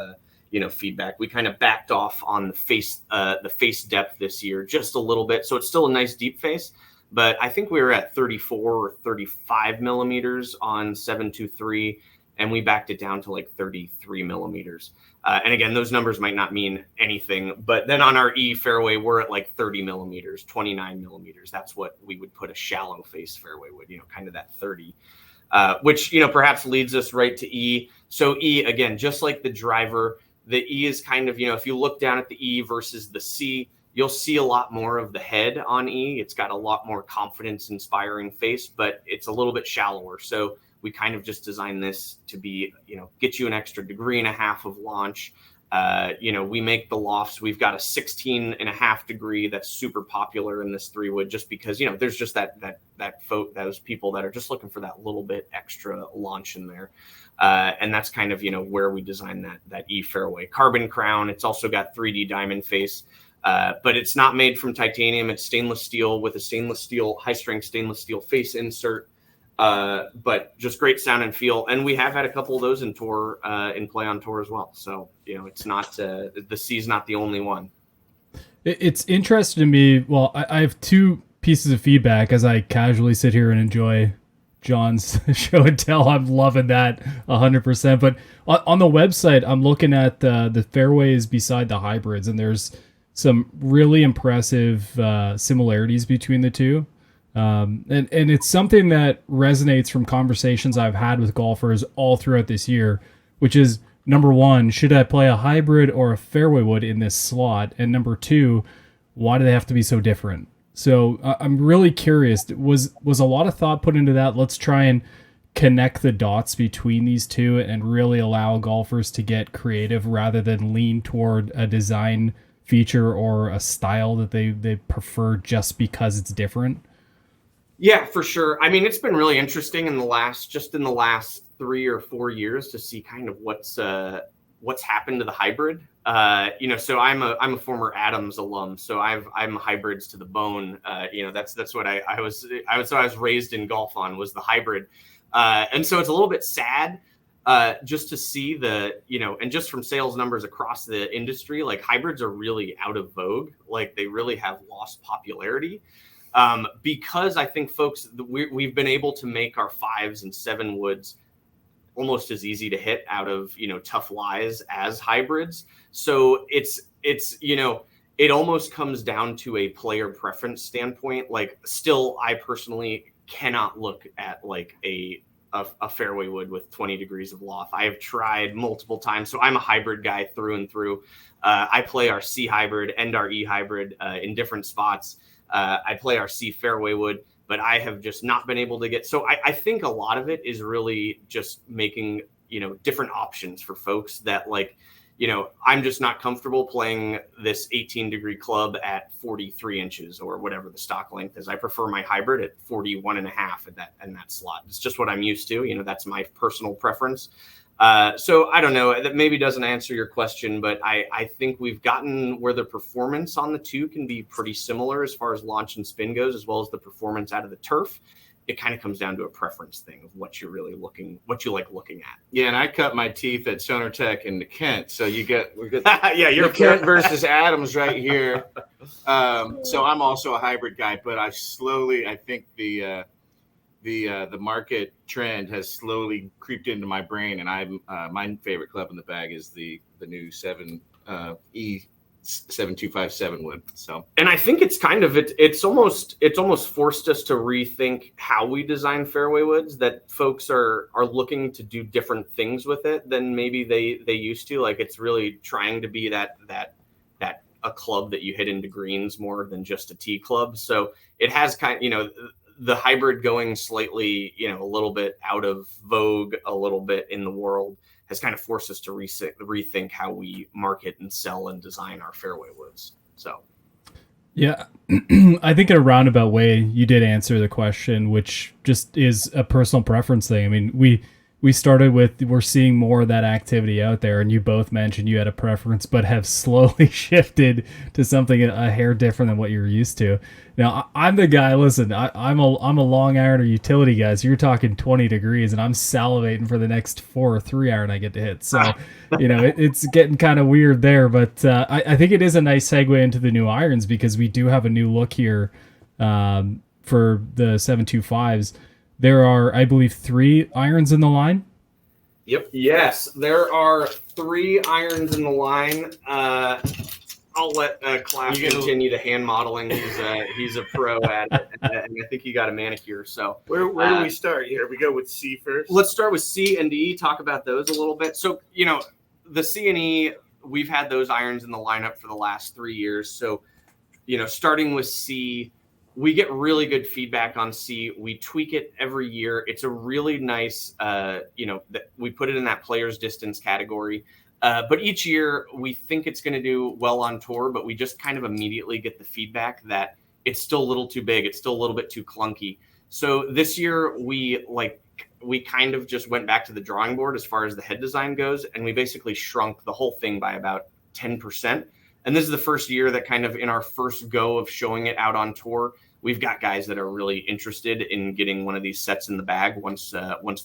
feedback. We kind of backed off on the face depth this year just a little bit. So it's still a nice deep face, but I think we were at 34 or 35 millimeters on 723, and we backed it down to like 33 millimeters. And again, those numbers might not mean anything, but then on our E fairway, we're at like 30 millimeters, 29 millimeters. That's what we would put a shallow face fairway would, kind of that 30, which, perhaps leads us right to E. So E, again, just like the driver, the E is kind of, if you look down at the E versus the C, you'll see a lot more of the head on E. It's got a lot more confidence inspiring face, but it's a little bit shallower. So we kind of just designed this to be, get you an extra 1.5 degrees of launch. We make the lofts. We've got a 16.5 degree that's super popular in this 3-wood, just because, there's just those people that are just looking for that little bit extra launch in there. And that's kind of, where we designed that E fairway. Carbon crown. It's also got 3D diamond face. But it's not made from titanium. It's stainless steel with a high-strength stainless steel face insert. But just great sound and feel. And we have had a couple of those in play on tour as well. So, it's not, the C's not the only one. It's interesting to me. Well, I have 2 pieces of feedback as I casually sit here and enjoy John's show and tell. I'm loving that 100%. But on the website, I'm looking at the fairways beside the hybrids, and there's some really impressive similarities between the two. And it's something that resonates from conversations I've had with golfers all throughout this year, which is, number 1, should I play a hybrid or a fairway wood in this slot? And number 2, why do they have to be so different? So I'm really curious, was a lot of thought put into that? Let's try and connect the dots between these two and really allow golfers to get creative rather than lean toward a design feature or a style that they prefer just because it's different. Yeah, for sure. I mean, it's been really interesting in the last 3 or 4 years to see kind of what's happened to the hybrid. So I'm a former Adams alum, so I'm hybrids to the bone. That's what I was raised in golf on, was the hybrid. And so it's a little bit sad just to see and just from sales numbers across the industry, like hybrids are really out of vogue. Like they really have lost popularity. Because I think folks, we've been able to make our 5s and 7 woods almost as easy to hit out of, tough lies as hybrids. So it's it almost comes down to a player preference standpoint. Like still, I personally cannot look at like a a fairway wood with 20 degrees of loft. I have tried multiple times. So I'm a hybrid guy through and through. I play our C hybrid and our E hybrid in different spots. I play our C fairway wood, but I have just not been able to get. So I think a lot of it is really just making, different options for folks that like, I'm just not comfortable playing this 18-degree club at 43 inches or whatever the stock length is. I prefer my hybrid at 41 and a half in that slot. It's just what I'm used to. That's my personal preference. So I don't know, that maybe doesn't answer your question, but I think we've gotten where the performance on the two can be pretty similar as far as launch and spin goes, as well as the performance out of the turf. It kind of comes down to a preference thing of what you like looking at. Yeah, and I cut my teeth at Stoner Tech in the Kent, so we're good. Yeah, you're Kent versus Adams right here. So I'm also a hybrid guy, but I think the market trend has slowly creeped into my brain, and my favorite club in the bag is the new 7257 wood. So, and I think it's kind of it's almost forced us to rethink how we design fairway woods, that folks are looking to do different things with it than maybe they used to. Like, it's really trying to be that a club that you hit into greens more than just a tee club. So it has the hybrid going slightly, a little bit out of vogue a little bit in the world has kind of forced us to rethink how we market and sell and design our fairway woods. So, yeah, I think in a roundabout way, you did answer the question, which just is a personal preference thing. I mean, we started with, we're seeing more of that activity out there, and you both mentioned you had a preference, but have slowly shifted to something a hair different than what you're used to. Now, I'm the guy, listen, I'm a long iron or utility guy, so you're talking 20 degrees, and I'm salivating for the next 4 or 3 iron I get to hit. So, it's getting kind of weird there, but I think it is a nice segue into the new irons, because we do have a new look here for the 725s. There are, I believe, 3 irons in the line. Yep. Yes, there are 3 irons in the line. I'll let Clash continue to hand modeling. He's a pro at it, and I think he got a manicure. So where do we start here? We go with C first. Let's start with C and E. Talk about those a little bit. So the C and E, we've had those irons in the lineup for the last 3 years. So starting with C, we get really good feedback on C. We tweak it every year. It's a really nice, that we put it in that player's distance category. But each year we think it's going to do well on tour, but we just kind of immediately get the feedback that it's still a little too big. It's still a little bit too clunky. So this year we kind of just went back to the drawing board as far as the head design goes. And we basically shrunk the whole thing by about 10%. And this is the first year that kind of in our first go of showing it out on tour, we've got guys that are really interested in getting one of these sets in the bag once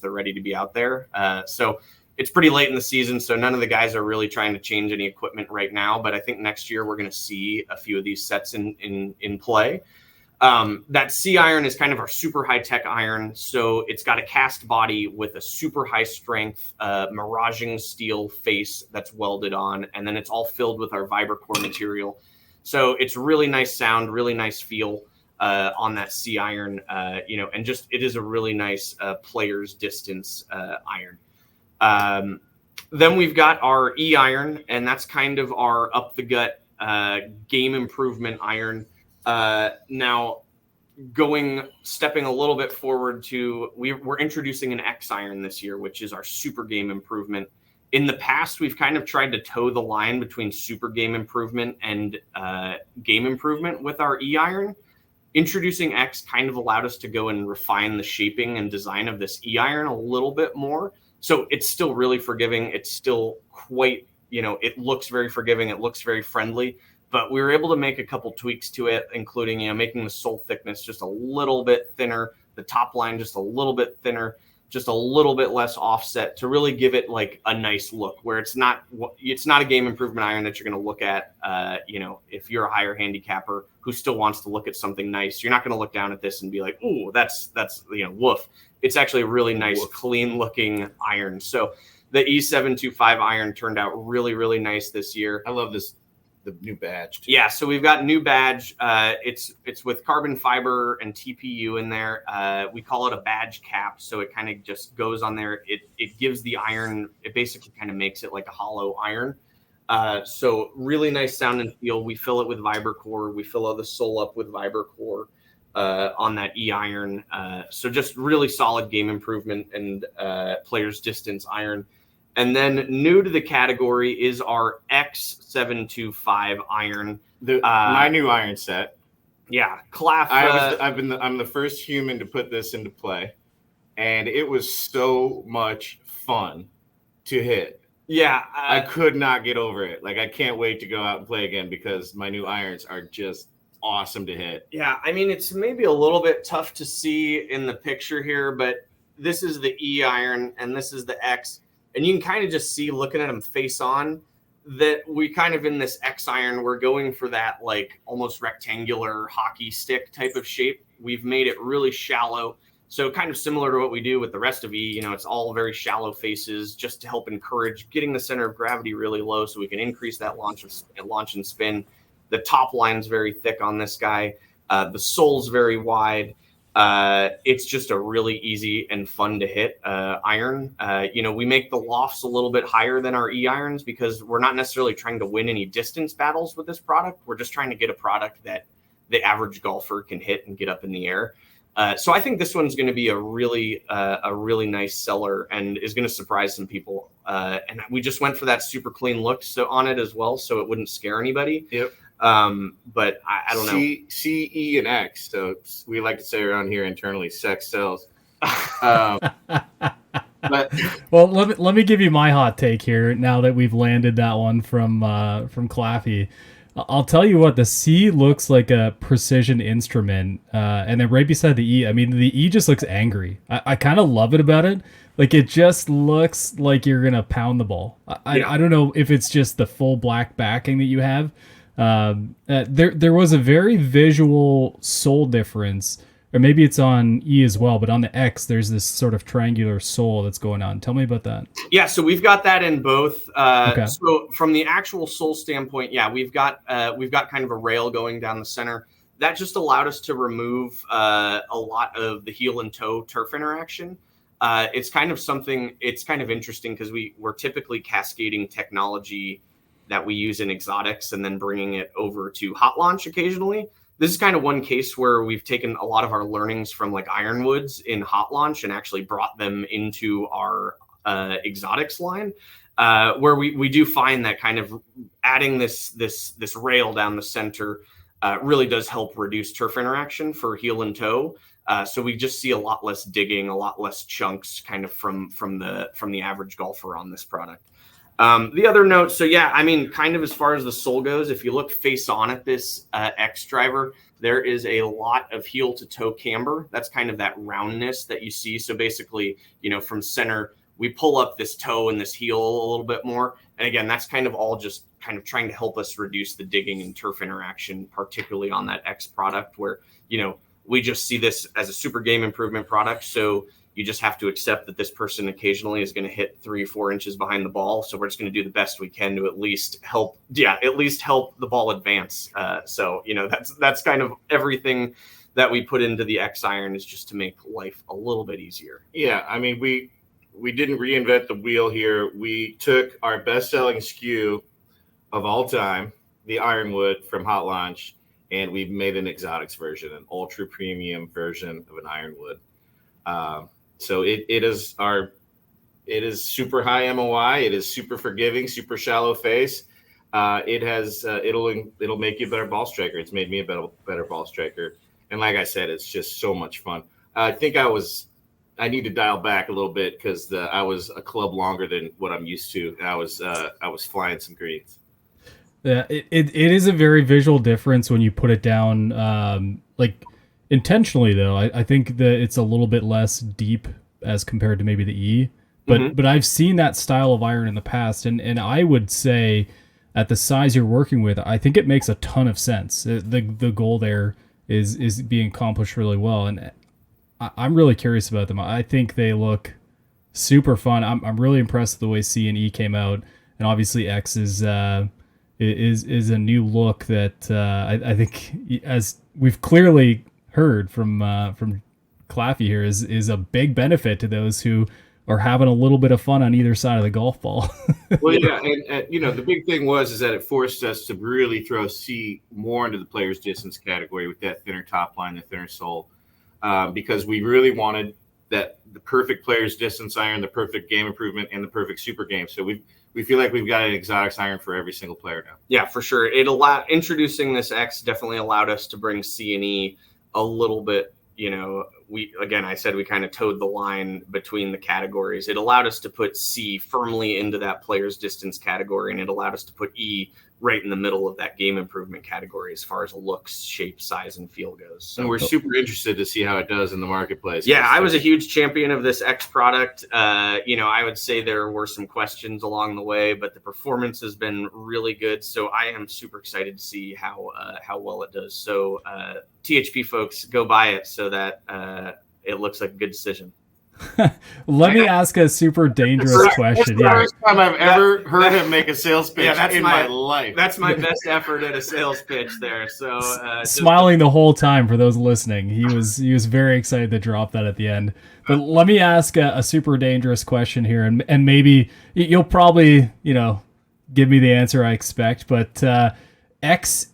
they're ready to be out there. So it's pretty late in the season, so none of the guys are really trying to change any equipment right now. But I think next year we're going to see a few of these sets in play. That C iron is kind of our super high tech iron. So it's got a cast body with a super high strength miraging steel face that's welded on, and then it's all filled with our VibraCore material. So it's really nice sound, really nice feel on that C iron, and just it is a really nice player's distance iron. Then we've got our E iron, and that's kind of our up the gut game improvement iron. Now, stepping a little bit forward to, we're introducing an X iron this year, which is our super game improvement. In the past, we've kind of tried to toe the line between super game improvement and game improvement with our E iron. Introducing X kind of allowed us to go and refine the shaping and design of this E iron a little bit more. So it's still really forgiving. It's still quite, it looks very forgiving. It looks very friendly, but we were able to make a couple tweaks to it, including, making the sole thickness just a little bit thinner, the top line just a little bit thinner, just a little bit less offset to really give it like a nice look where it's not a game improvement iron that you're going to look at, if you're a higher handicapper who still wants to look at something nice, you're not going to look down at this and be like, ooh, that's woof. It's actually a really nice, clean looking iron. So the E725 iron turned out really, really nice this year. I love this the new badge. Yeah, so we've got new badge. It's with carbon fiber and TPU in there. We call it a badge cap, so it kind of just goes on there. It gives the iron. It basically kind of makes it like a hollow iron. So really nice sound and feel. We fill it with VibraCore. We fill the sole up with VibraCore on that iron. So just really solid game improvement and player's distance iron. And then new to the category is our X725 iron. My new iron set. Yeah, Claff. I'm the first human to put this into play, and it was so much fun to hit. Yeah, I could not get over it. Like, I can't wait to go out and play again because my new irons are just awesome to hit. Yeah, I mean, it's maybe a little bit tough to see in the picture here, but this is the E iron and this is the X. And you can kind of just see, looking at them face on, that we kind of in this X iron, we're going for that like almost rectangular hockey stick type of shape. We've made it really shallow. So kind of similar to what we do with the rest of E, you know, it's all very shallow faces just to help encourage getting the center of gravity really low so we can increase that launch and spin. The top line's very thick on this guy. The sole's very wide. It's just a really easy and fun to hit iron. You know, we make the lofts a little bit higher than our E-irons because we're not necessarily trying to win any distance battles with this product. We're just trying to get a product that the average golfer can hit and get up in the air. So I think this one's going to be a really nice seller and is going to surprise some people. And we just went for that super clean look on it as well, so it wouldn't scare anybody. Yep. But I don't know. C, E, and X. So we like to say around here internally, sex sells. But well, let me give you my hot take here. Now that we've landed that one from Claffy, I'll tell you what, the C looks like a precision instrument, and then right beside the E, I mean, the E just looks angry. I kind of love it about it. Like, it just looks like you're gonna pound the ball. I don't know if it's just the full black backing that you have. There was a very visual sole difference, or maybe it's on E as well, but on the X there's this sort of triangular sole that's going on. Tell me about that. Yeah, so we've got that in both. Okay. So from the actual sole standpoint, yeah, we've got kind of a rail going down the center. That just allowed us to remove a lot of the heel and toe turf interaction. It's kind of interesting because we're typically cascading technology that we use in exotics and then bringing it over to hot launch occasionally. This is kind of one case where we've taken a lot of our learnings from like ironwoods in hot launch and actually brought them into our exotics line, where we do find that kind of adding this rail down the center really does help reduce turf interaction for heel and toe. So we just see a lot less digging, a lot less chunks kind of from the average golfer on this product. The other note, so yeah, I mean, kind of as far as the sole goes, if you look face on at this X driver, there is a lot of heel to toe camber. That's kind of that roundness that you see. So basically, you know, from center, we pull up this toe and this heel a little bit more. And again, that's kind of all just kind of trying to help us reduce the digging and turf interaction, particularly on that X product where, you know, we just see this as a super game improvement product. So you just have to accept that this person occasionally is going to hit 3 or 4 inches behind the ball. So we're just going to do the best we can to at least help the ball advance. So, you know, that's kind of everything that we put into the X iron is just to make life a little bit easier. Yeah. I mean, we didn't reinvent the wheel here. We took our best selling SKU of all time, the ironwood from Hot Launch, and we made an exotics version, an ultra premium version of an ironwood. So it is super high MOI. It is super forgiving, super shallow face. It'll make you a better ball striker. It's made me a better ball striker. And like I said, it's just so much fun. I think I need to dial back a little bit because I was a club longer than what I'm used to. And I was flying some greens. Yeah, it is a very visual difference when you put it down, like intentionally though. I think that it's a little bit less deep as compared to maybe the E, but I've seen that style of iron in the past, and I would say at the size you're working with, I think it makes a ton of sense. The goal there is being accomplished really well, and I'm really curious about them. I think they look super fun. I'm really impressed with the way C and E came out, and obviously X is is a new look that I think, as we've clearly heard from Claffey here, is a big benefit to those who are having a little bit of fun on either side of the golf ball. Well, yeah, and the big thing is that it forced us to really throw C more into the player's distance category with that thinner top line, the thinner sole, because we really wanted the perfect player's distance iron, the perfect game improvement, and the perfect super game. So we feel like we've got an exotics iron for every single player now. Yeah, for sure. Introducing this X definitely allowed us to bring C and E a little bit. I said we kind of towed the line between the categories. It allowed us to put C firmly into that player's distance category, and it allowed us to put E right in the middle of that game improvement category as far as looks, shape, size, and feel goes. So and we're super interested to see how it does in the marketplace. Yeah, I was a huge champion of this X product. I would say there were some questions along the way, but the performance has been really good. So I am super excited to see how well it does. So THP folks, go buy it so that it looks like a good decision. Let me ask a super dangerous question. That's the first time I've ever heard him make a sales pitch in my life. That's my best effort at a sales pitch there. So smiling the whole time for those listening. He was very excited to drop that at the end. But let me ask a super dangerous question here, and maybe you'll probably give me the answer I expect. But X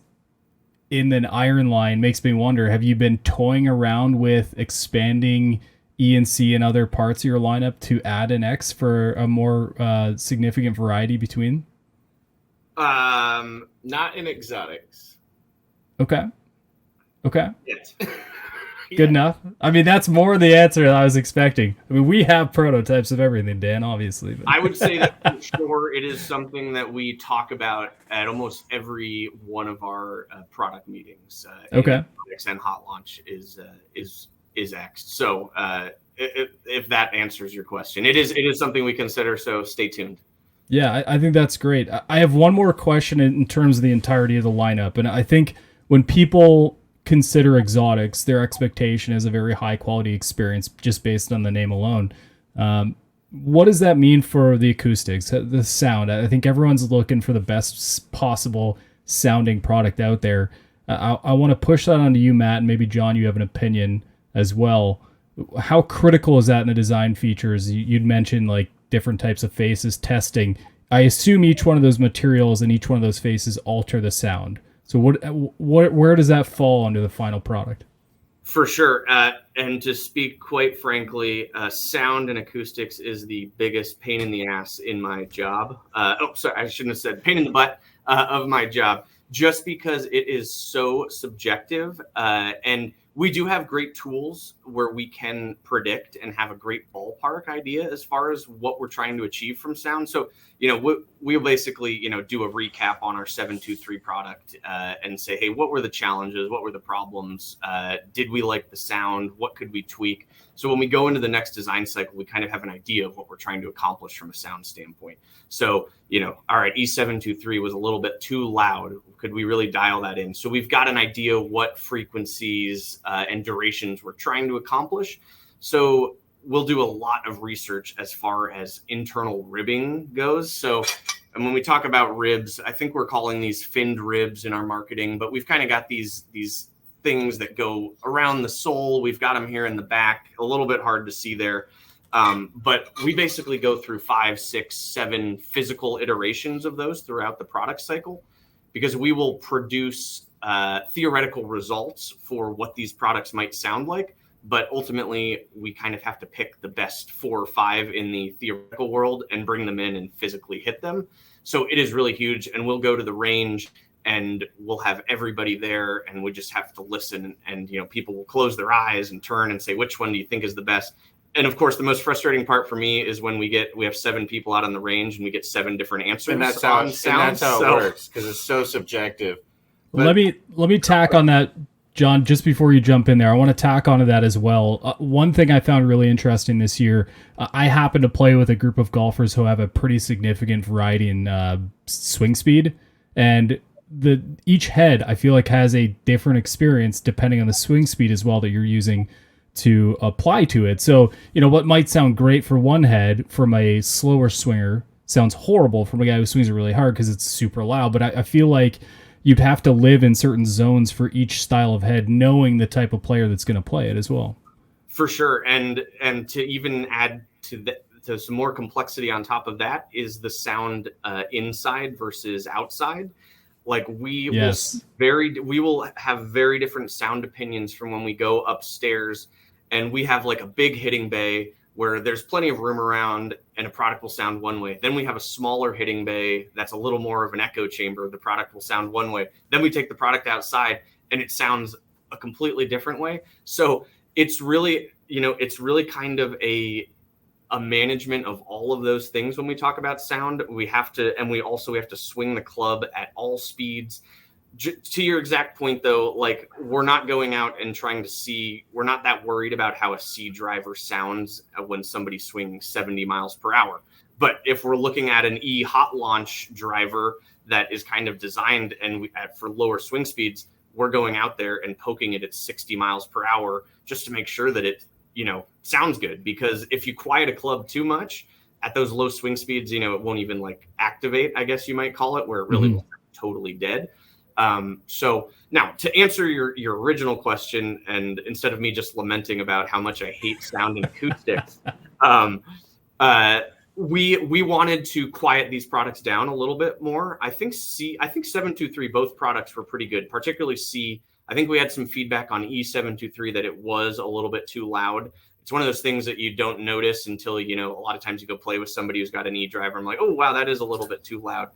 in an iron line makes me wonder: have you been toying around with expanding E and C and other parts of your lineup to add an X for a more significant variety between? Not in exotics. Okay. Yes. Good enough. I mean, that's more the answer that I was expecting. I mean, we have prototypes of everything, Dan, obviously. But. I would say that for sure it is something that we talk about at almost every one of our product meetings. Okay. And hot launch is X. So if that answers your question, it is something we consider. So stay tuned. Yeah, I think that's great. I have one more question in terms of the entirety of the lineup, and I think when people consider exotics, their expectation is a very high quality experience just based on the name alone. What does that mean for the acoustics, the sound? I think everyone's looking for the best possible sounding product out there. I want to push that onto you, Matt, and maybe John, you have an opinion as well. How critical is that in the design features? You'd mentioned like different types of faces, testing. I assume each one of those materials and each one of those faces alter the sound. So where does that fall under the final product? For sure. And to speak quite frankly, sound and acoustics is the biggest pain in the ass in my job. Sorry, I shouldn't have said pain in the butt of my job, just because it is so subjective. And we do have great tools where we can predict and have a great ballpark idea as far as what we're trying to achieve from sound. So, we'll basically, do a recap on our 723 product and say, hey, what were the challenges? What were the problems? Did we like the sound? What could we tweak? So when we go into the next design cycle, we kind of have an idea of what we're trying to accomplish from a sound standpoint. So, all right, E723 was a little bit too loud. Could we really dial that in? So we've got an idea what frequencies and durations we're trying to accomplish. So we'll do a lot of research as far as internal ribbing goes. So, and when we talk about ribs, I think we're calling these finned ribs in our marketing, but we've kind of got these things that go around the sole. We've got them here in the back, a little bit hard to see there. But we basically go through 5, 6, 7 physical iterations of those throughout the product cycle, because we will produce theoretical results for what these products might sound like. But ultimately, we kind of have to pick the best 4 or 5 in the theoretical world and bring them in and physically hit them. So it is really huge. And we'll go to the range and we'll have everybody there, and we just have to listen. And people will close their eyes and turn and say, which one do you think is the best? And of course, the most frustrating part for me is when we have 7 people out on the range and we get 7 different answers. And that's how it works, because it's so subjective. But let me tack on that, John, just before you jump in there. I want to tack onto that as well. One thing I found really interesting this year, I happen to play with a group of golfers who have a pretty significant variety in swing speed, and each head I feel like has a different experience depending on the swing speed as well that you're using to apply to it. So, what might sound great for one head from a slower swinger sounds horrible from a guy who swings it really hard because it's super loud. But I feel like you'd have to live in certain zones for each style of head, knowing the type of player that's going to play it as well. For sure. And to even add to some more complexity on top of that is the sound inside versus outside. Like we will have very different sound opinions from when we go upstairs, and we have like a big hitting bay where there's plenty of room around and a product will sound one way. Then we have a smaller hitting bay that's a little more of an echo chamber. The product will sound one way. Then we take the product outside and it sounds a completely different way. So it's really, it's really kind of a management of all of those things when we talk about sound. We have to swing the club at all speeds. To your exact point, though, like we're not going out and we're not that worried about how a C driver sounds when somebody's swinging 70 miles per hour. But if we're looking at an E hot launch driver that is kind of designed for lower swing speeds, we're going out there and poking it at 60 miles per hour just to make sure that it, sounds good. Because if you quiet a club too much at those low swing speeds, it won't even like activate, I guess you might call it, where it really totally dead. So now to answer your original question, and instead of me just lamenting about how much I hate sound and acoustics, we wanted to quiet these products down a little bit more. I think 723, both products were pretty good, particularly C. I think we had some feedback on E723 that it was a little bit too loud. It's one of those things that you don't notice until, a lot of times you go play with somebody who's got an E driver. I'm like, oh, wow, that is a little bit too loud.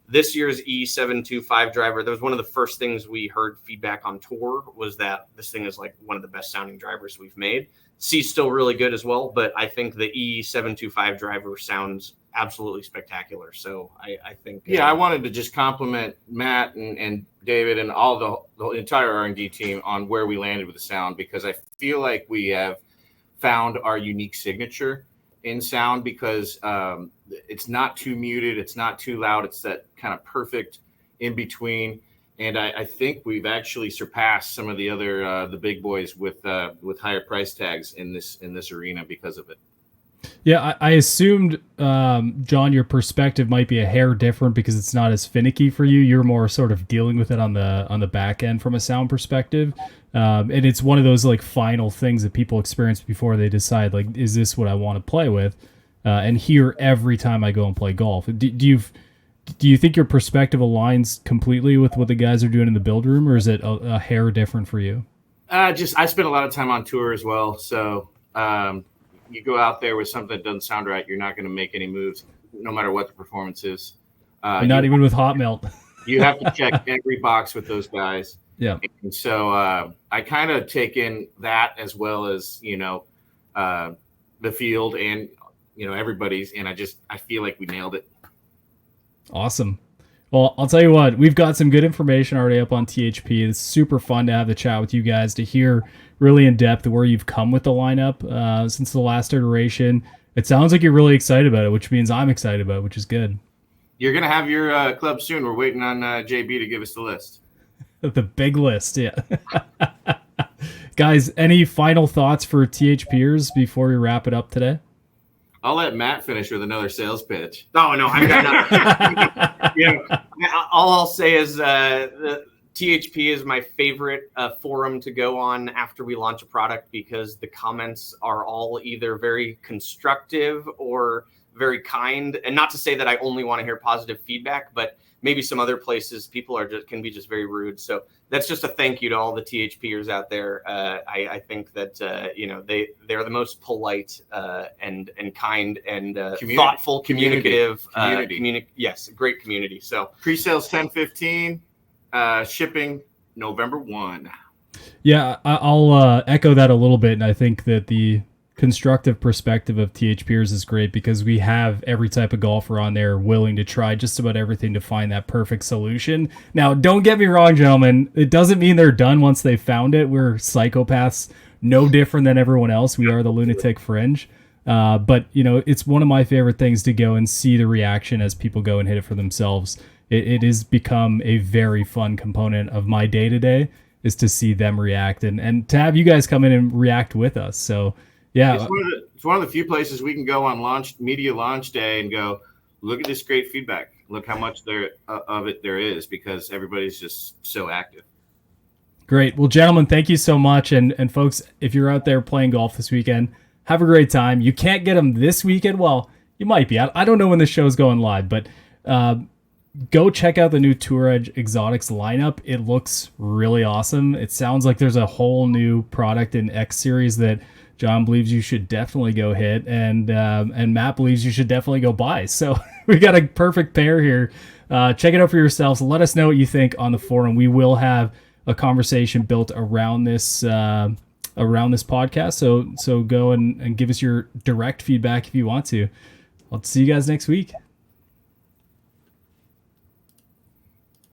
This year's E725 driver, that was one of the first things we heard feedback on tour, was that this thing is like one of the best sounding drivers we've made. C's still really good as well, but I think the E725 driver sounds absolutely spectacular. So I think... Yeah, I wanted to just compliment Matt and David and all the entire R&D team on where we landed with the sound, because I feel like we have found our unique signature in sound, because it's not too muted, it's not too loud, it's that kind of perfect in between. And I think we've actually surpassed some of the other the big boys with higher price tags in this arena because of it. Yeah, I assumed, John, your perspective might be a hair different because it's not as finicky for you. You're more sort of dealing with it on the back end from a sound perspective. And it's one of those like final things that people experience before they decide, like, is this what I want to play with? And hear every time I go and play golf. Do you think your perspective aligns completely with what the guys are doing in the build room, or is it a hair different for you? I spend a lot of time on tour as well. So you go out there with something that doesn't sound right, you're not going to make any moves, no matter what the performance is. Not even with hot melt. You have to check every box with those guys. Yeah. And so I kind of take in that as well as, the field and, everybody's, and I feel like we nailed it. Awesome. Well, I'll tell you what, we've got some good information already up on THP. It's super fun to have the chat with you guys, to hear really in depth where you've come with the lineup since the last iteration. It sounds like you're really excited about it, which means I'm excited about it, which is good. You're going to have your club soon. We're waiting on JB to give us the list. The big list, yeah. Guys, any final thoughts for THPers before we wrap it up today? I'll let Matt finish with another sales pitch. Oh, no, I've got nothing. All I'll say is the THP is my favorite forum to go on after we launch a product, because the comments are all either very constructive or very kind. And not to say that I only want to hear positive feedback, but maybe some other places people can be just very rude. So that's just a thank you to all the THPers out there. I think that they're the most polite and kind and thoughtful, communicative community. Yes, great community. So pre-sales 10/15, shipping November 1. Yeah, I'll echo that a little bit, and I think that the constructive perspective of THPers is great, because we have every type of golfer on there willing to try just about everything to find that perfect solution. Now, don't get me wrong, gentlemen. It doesn't mean they're done once they found it. We're psychopaths, no different than everyone else. We are the lunatic fringe. But, it's one of my favorite things to go and see the reaction as people go and hit it for themselves. It has become a very fun component of my day-to-day, is to see them react and to have you guys come in and react with us. So, yeah, it's one of the few places we can go on media launch day and go, look at this great feedback. Look how much there of it there is, because everybody's just so active. Great. Well, gentlemen, thank you so much. And folks, if you're out there playing golf this weekend, have a great time. You can't get them this weekend. Well, you might be. I don't know when the show's going live, but go check out the new Tour Edge Exotics lineup. It looks really awesome. It sounds like there's a whole new product in X Series that Jon believes you should definitely go hit, and Matt believes you should definitely go buy. So we got a perfect pair here. Check it out for yourselves. Let us know what you think on the forum. We will have a conversation built around this podcast. So go and give us your direct feedback if you want to. I'll see you guys next week.